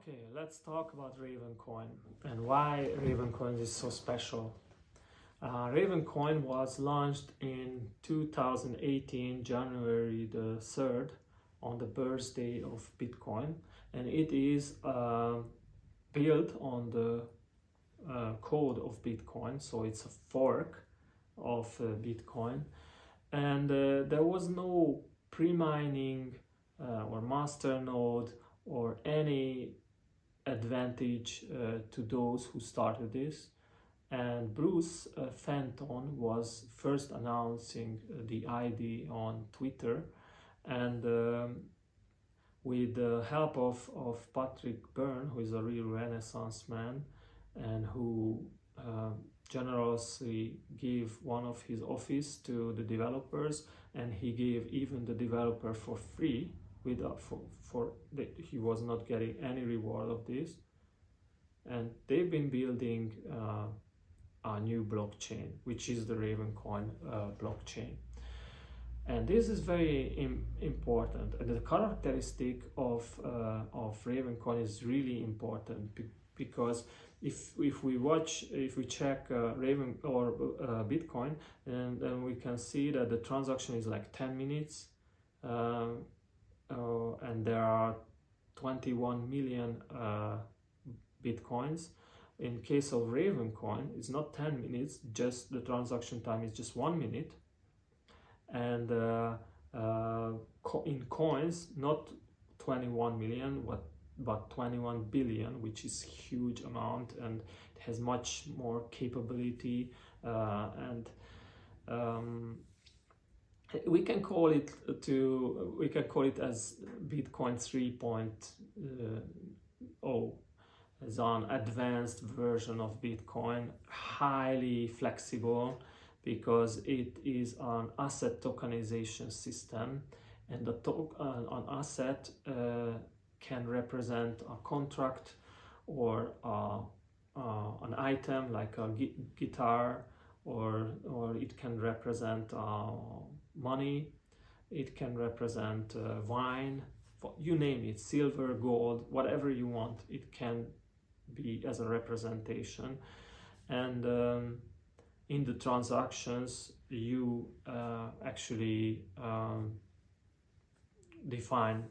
Okay, let's talk about Ravencoin and why Ravencoin is so special. Ravencoin was launched in 2018, January the 3rd, on the birthday of Bitcoin, and it is built on the code of Bitcoin, so it's a fork of Bitcoin, and there was no pre-mining or masternode or any advantage to those who started this. And Bruce Fenton was first announcing the ID on Twitter, and with the help of Patrick Byrne, who is a real Renaissance man and who generously gave one of his office to the developers, and he gave even the developer for free he was not getting any reward of this. And they've been building a new blockchain, which is the Ravencoin blockchain. And this is very important. And the characteristic of Ravencoin is really important because if we check Raven or Bitcoin, then we can see that the transaction is like 10 minutes. And there are 21 million Bitcoins. In case of Ravencoin, it's not 10 minutes, just the transaction time is just 1 minute. And in coins, not 21 million, but 21 billion, which is huge amount, and it has much more capability. We can call it as Bitcoin 3.0, as an advanced version of Bitcoin, highly flexible because it is an asset tokenization system, and an asset can represent a contract or an item like a guitar, or it can represent money, it can represent wine, you name it, silver, gold, whatever you want, it can be as a representation. And in the transactions you actually define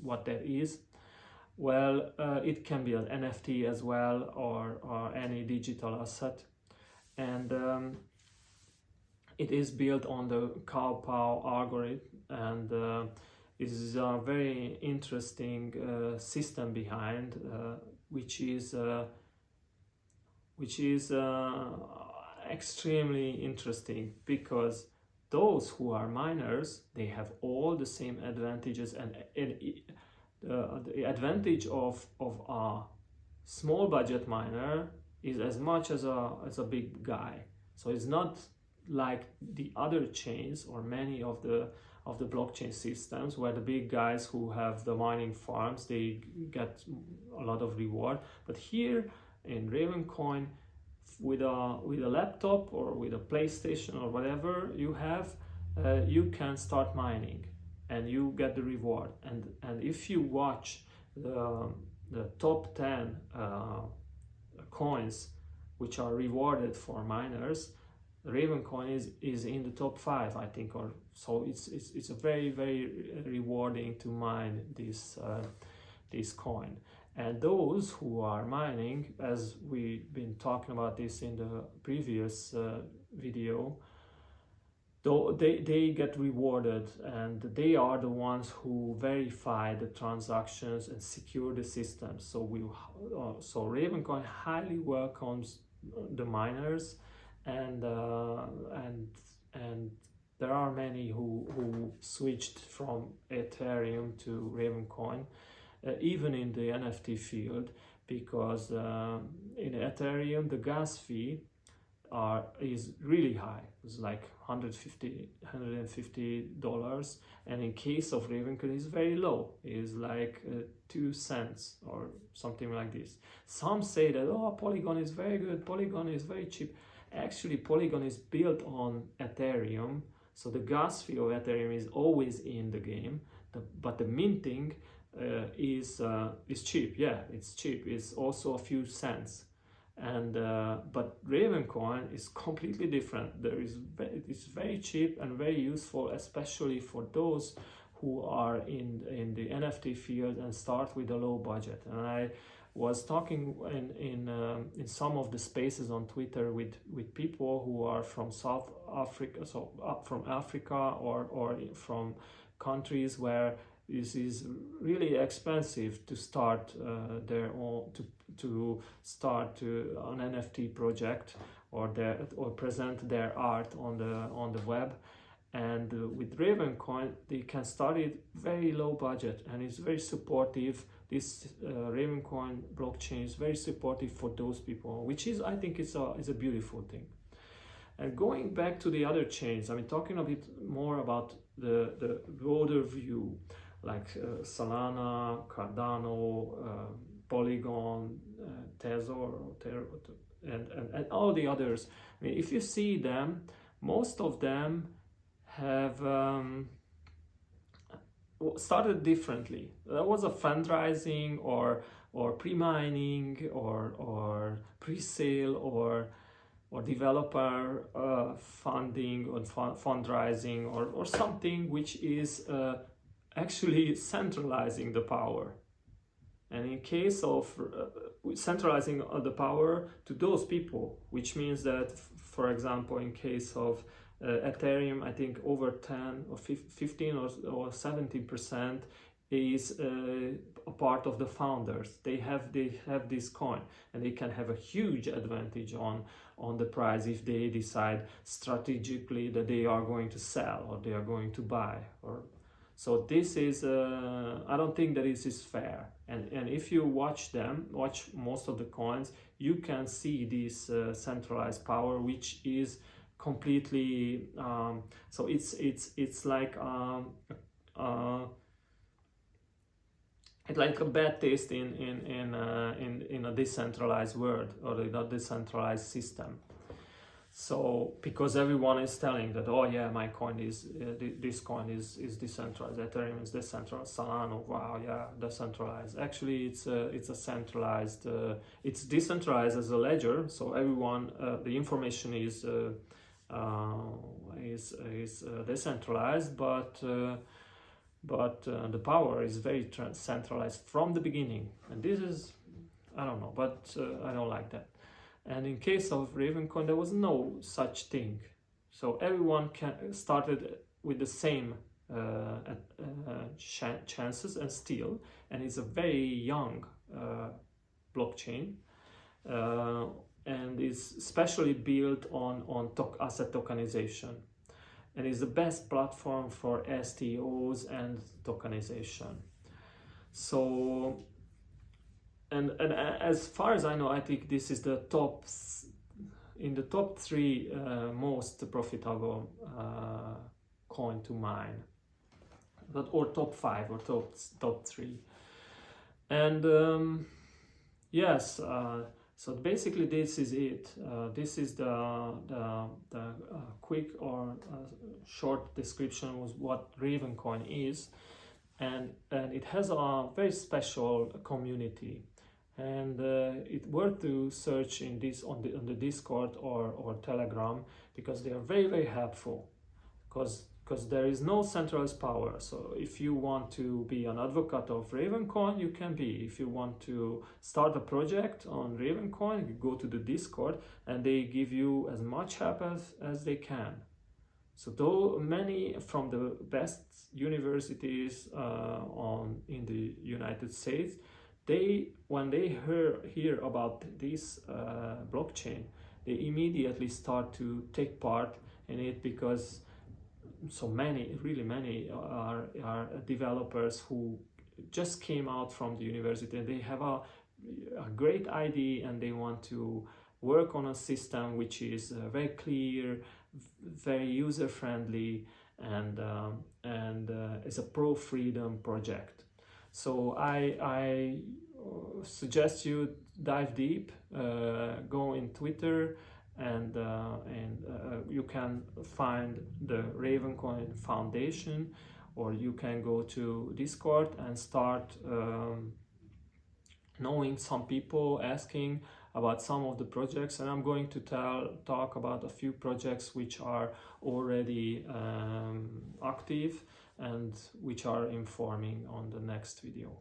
what that is. Well, it can be an NFT as well, or any digital asset. And it is built on the Power algorithm, and it is a very interesting system behind, which is extremely interesting because those who are miners, they have all the same advantages, and the advantage of a small budget miner is as much as a big guy. So it's not like the other chains or many of the blockchain systems where the big guys who have the mining farms, they get a lot of reward. But here in Ravencoin, with a laptop or with a PlayStation or whatever you have, you can start mining and you get the reward. And if you watch the top 10 coins which are rewarded for miners, Ravencoin is in the top 5, I think, or so. It's a very, very rewarding to mine this coin. And those who are mining, as we've been talking about this in the previous video, they get rewarded, and they are the ones who verify the transactions and secure the system. So Ravencoin highly welcomes the miners, and there are many who switched from Ethereum to Ravencoin, even in the NFT field, because in Ethereum the gas fee is really high. It's like $150, and in case of Ravencoin is very low. It's like 2 cents or something like this. Some say that, oh, Polygon is very good, Polygon is very cheap. Actually, Polygon is built on Ethereum, so the gas fee of Ethereum is always in the game, but the minting is cheap. Yeah, it's cheap. It's also a few cents, and but Ravencoin is completely different. It's very cheap and very useful, especially for those who are in the NFT field and start with a low budget. And I was talking in some of the spaces on Twitter with people who are from South Africa, so from Africa or from countries where this is really expensive to start their own to start an NFT project or present their art on the web. And with Ravencoin, they can start it very low budget, and it's very supportive. This Ravencoin blockchain is very supportive for those people, which is, I think, is a beautiful thing. And going back to the other chains, I mean, talking a bit more about the broader view, like Solana, Cardano, Polygon, Tezor, and all the others. I mean, if you see them, most of them have started differently. There was a fundraising or pre-mining or pre-sale or developer funding or fundraising or something which is actually centralizing the power. And in case of centralizing the power to those people, which means that, for example, in case of Ethereum, I think over 10 or 15 or 17% is a part of the founders. They have this coin, and they can have a huge advantage on the price if they decide strategically that they are going to sell or they are going to buy. Or so this is I don't think that this is fair. And if you watch most of the coins, you can see this centralized power, which is completely so it's like it's like a bad taste in a decentralized world or a decentralized system. So because everyone is telling that, oh yeah, my coin is this coin is decentralized, Ethereum is decentralized, Solana, wow, yeah, decentralized. Actually, it's a centralized. It's decentralized as a ledger, so everyone the information is decentralized, but the power is very centralized from the beginning, and this is, I don't know, but I don't like that. And in case of Ravencoin, there was no such thing, so everyone started with the same chances and still, and it's a very young blockchain. And is especially built on asset tokenization, and is the best platform for STOs and tokenization. So, and as far as I know, I think this is the top 3 most profitable coin to mine, or top 5 or top 3, and yes. So basically, this is it. This is the quick or short description was what Ravencoin is, and it has a very special community, and it's worth to search on the Discord or Telegram, because they are very, very helpful. Because there is no centralized power. So if you want to be an advocate of Ravencoin, you can be. If you want to start a project on Ravencoin, you go to the Discord, and they give you as much help as they can. So though many from the best universities in the United States, when they hear about this blockchain, they immediately start to take part in it, because so many are developers who just came out from the university, and they have a great idea, and they want to work on a system which is very clear, very user friendly, and it's a pro-freedom project. So I suggest you dive deep, go in Twitter, and you can find the Ravencoin Foundation, or you can go to Discord and start knowing some people, asking about some of the projects, and I'm going to talk about a few projects which are already active and which are informing on the next video.